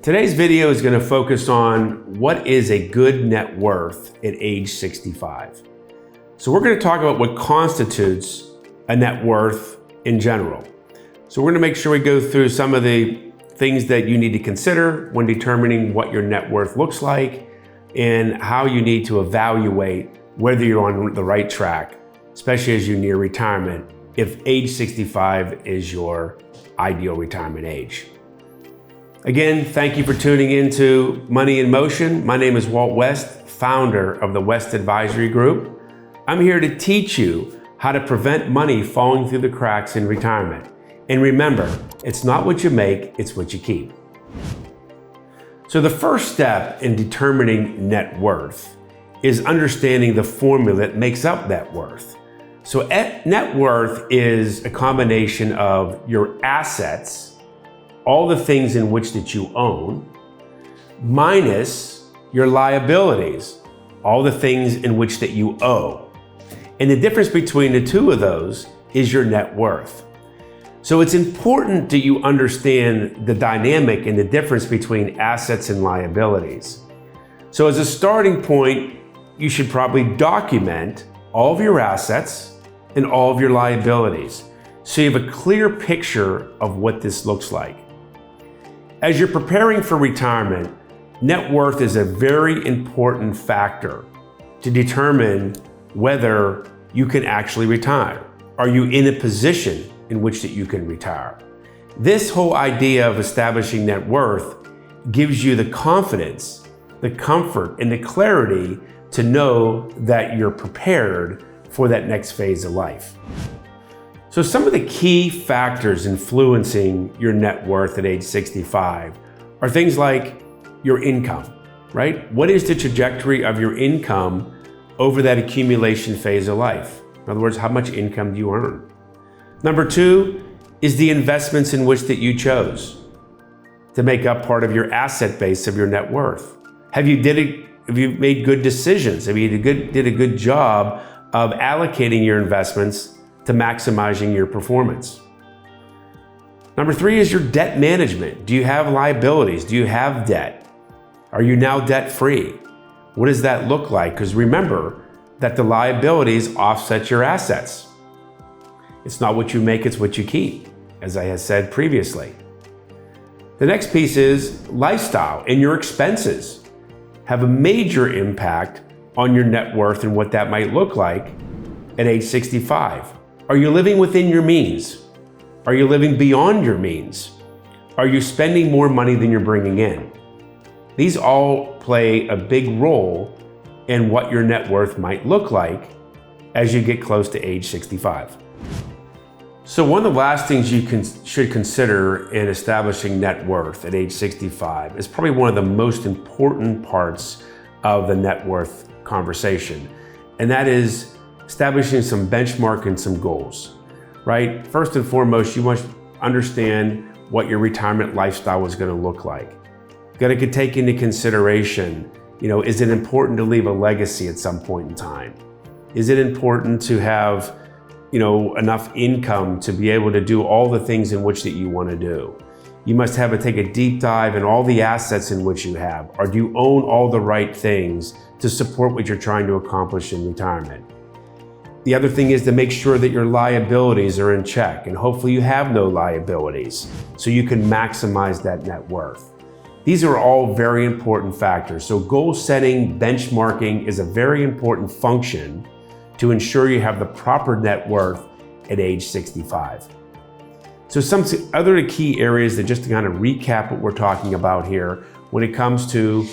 Today's video is going to focus on what is a good net worth at age 65. So we're going to talk about what constitutes a net worth in general. So we're going to make sure we go through some of the things that you need to consider when determining what your net worth looks like and how you need to evaluate whether you're on the right track, especially as you near retirement, if age 65 is your ideal retirement age. Again, thank you for tuning in to Money in Motion. My name is Walt West, founder of the West Advisory Group. I'm here to teach you how to prevent money falling through the cracks in retirement. And remember, it's not what you make, it's what you keep. So the first step in determining net worth is understanding the formula that makes up net worth. So net worth is a combination of your assets, all the things in which that you own, minus your liabilities, all the things in which that you owe. And the difference between the two of those is your net worth. So it's important that you understand the dynamic and the difference between assets and liabilities. So as a starting point, you should probably document all of your assets and all of your liabilities, so you have a clear picture of what this looks like. As you're preparing for retirement, net worth is a very important factor to determine whether you can actually retire. Are you in a position in which that you can retire? This whole idea of establishing net worth gives you the confidence, the comfort, and the clarity to know that you're prepared for that next phase of life. So some of the key factors influencing your net worth at age 65 are things like your income, right? What is the trajectory of your income over that accumulation phase of life? In other words, how much income do you earn? Number two is the investments in which that you chose to make up part of your asset base of your net worth. Have you made good decisions? Have you did a good job of allocating your investments to maximizing your performance? Number three is your debt management. Do you have liabilities? Do you have debt? Are you now debt-free? What does that look like? Because remember that the liabilities offset your assets. It's not what you make, it's what you keep, as I had said previously. The next piece is lifestyle, and your expenses have a major impact on your net worth and what that might look like at age 65. Are you living within your means? Are you living beyond your means? Are you spending more money than you're bringing in? These all play a big role in what your net worth might look like as you get close to age 65. So one of the last things you should consider in establishing net worth at age 65 is probably one of the most important parts of the net worth conversation, and that is establishing some benchmark and some goals, right? First and foremost, you must understand what your retirement lifestyle is going to look like. You got to take into consideration, is it important to leave a legacy at some point in time? Is it important to have, enough income to be able to do all the things in which that you want to do? You must take a deep dive in all the assets in which you have, or do you own all the right things to support what you're trying to accomplish in retirement? The other thing is to make sure that your liabilities are in check, and hopefully you have no liabilities so you can maximize that net worth. These are all very important factors. So goal setting, benchmarking is a very important function to ensure you have the proper net worth at age 65. So some other key areas that just to kind of recap what we're talking about here when it comes to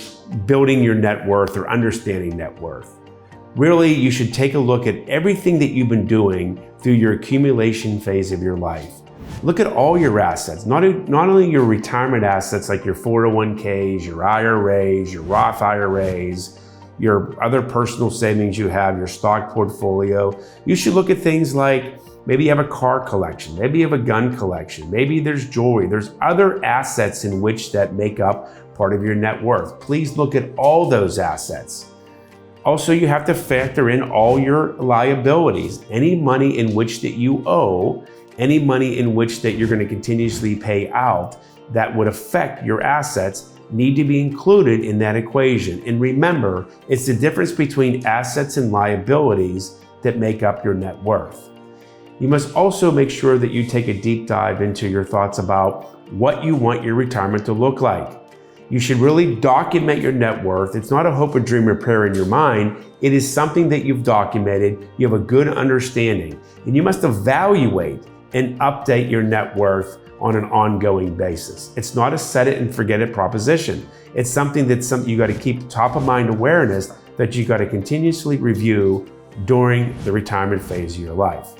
building your net worth or understanding net worth. Really, you should take a look at everything that you've been doing through your accumulation phase of your life. Look at all your assets, not only your retirement assets like your 401ks, your IRAs, your Roth IRAs, your other personal savings you have, your stock portfolio. You should look at things like maybe you have a car collection, maybe you have a gun collection, maybe there's jewelry, there's other assets in which that make up part of your net worth. Please look at all those assets. Also, you have to factor in all your liabilities, any money in which that you owe, any money in which that you're going to continuously pay out that would affect your assets need to be included in that equation. And remember, it's the difference between assets and liabilities that make up your net worth. You must also make sure that you take a deep dive into your thoughts about what you want your retirement to look like. You should really document your net worth. It's not a hope, a dream, or prayer in your mind. It is something that you've documented. You have a good understanding, and you must evaluate and update your net worth on an ongoing basis. It's not a set it and forget it proposition. It's something you got to keep top of mind awareness that you got to continuously review during the retirement phase of your life.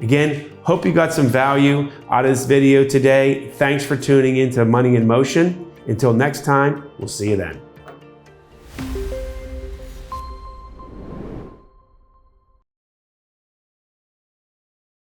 Again, hope you got some value out of this video today. Thanks for tuning in to Money in Motion. Until next time, we'll see you then.